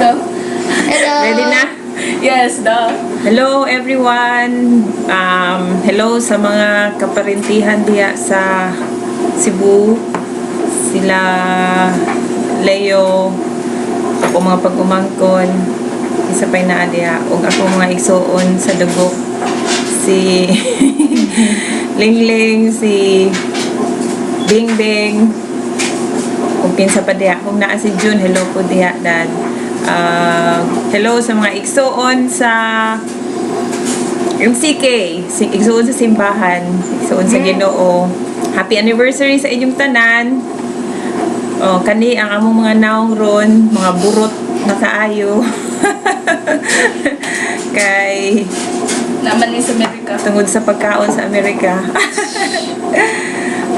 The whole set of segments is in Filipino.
Go. Hello. Ready na? Yes, daw. Hello everyone. Hello sa mga kaparintihan diya sa Cebu. Sila Leo, ako mga pag-umangkon. Isa pa'y naa diya. Ug ako mga igsuon sa dugo. Si Lingling, si Bingbing. Kung pinsa pa diya. Kung naa si June, hello po diya, Dad. Hello sa mga igsuon sa yung CK, igsuon sa simbahan, igsuon sa Ginoo. Happy anniversary sa inyong tanan. Kani ang among mga naong ron, mga burot na kaayo. Kay Naman ni sa Amerika. tungod sa pagkaon sa Amerika.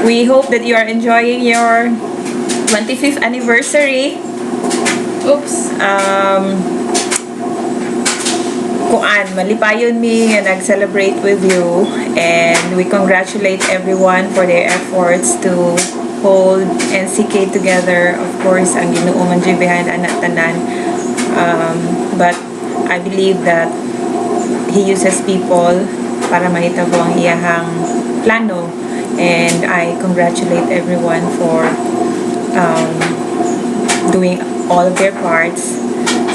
We hope that you are enjoying your 25th anniversary. Oops. Kuan, malipayon mi nga nag-celebrate with you, and we congratulate everyone for their efforts to hold NCK together. Of course, ang Ginoo man jud behind anak tanan. But I believe that He uses people para mahitabo ang iyahang plano, and I congratulate everyone for doing all of their parts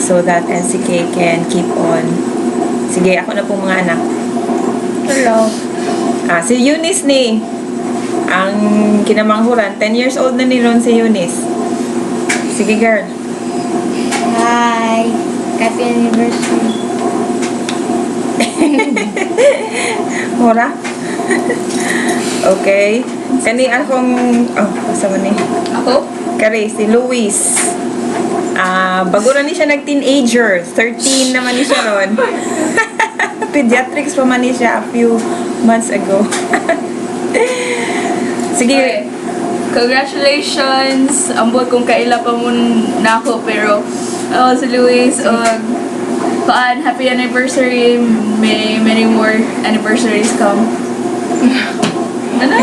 so that NCK can keep on. Sige, ako na pong mga anak. Hello. Si Eunice ni ang kinamanghuran. 10 years old na ni Ron si Eunice. Sige, girl. Hi. Happy anniversary. Mura? Okay. Kani akong... basta man ni. Ako? Kari, si Luis. Bago na ni siya nag-teenager. 13 naman ni siya ron. Pediatrics pa man ni siya a few months ago. Sige. Okay. Congratulations. Ambot kung kaila pa mo na ako, pero si Luis, happy anniversary. May many more anniversaries come. Ano?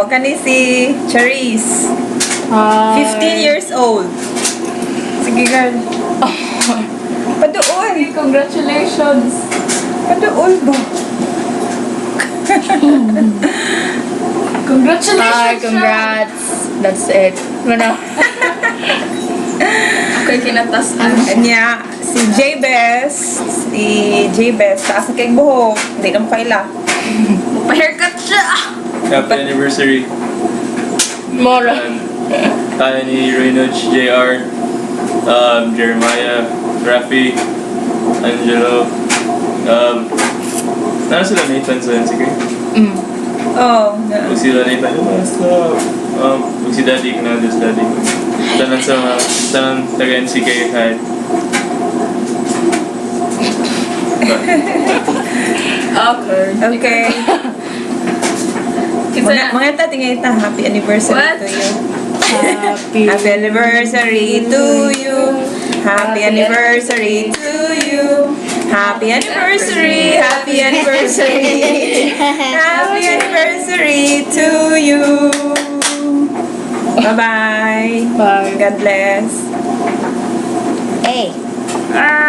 Kani si Charisse. 15 years old. Sige, girl. Padoon. Congratulations. Padoon ba? Congratulations. Hi, congrats. That's it. Ano? Okay, kinatas na. Kanya, si J-Best. Si J-Best. Taas na kayong buhok. Hindi na mo kaila. Pa-haircut siya. Happy anniversary. Mora. Tayo ni Reynolds, JR, Jeremiah, Rafi, Angelo. Nara sila Nathan sa NCK? Huwag sila Nathan. Huwag si Daddy, Canada's Daddy. Tanan taga-NCK kahit. Okay. Mga tingay ita. Happy anniversary What? to you. Happy. Happy anniversary to you. Happy anniversary to you. Happy anniversary. Happy anniversary. Happy anniversary to you. Bye-bye. Bye. God bless. Hey.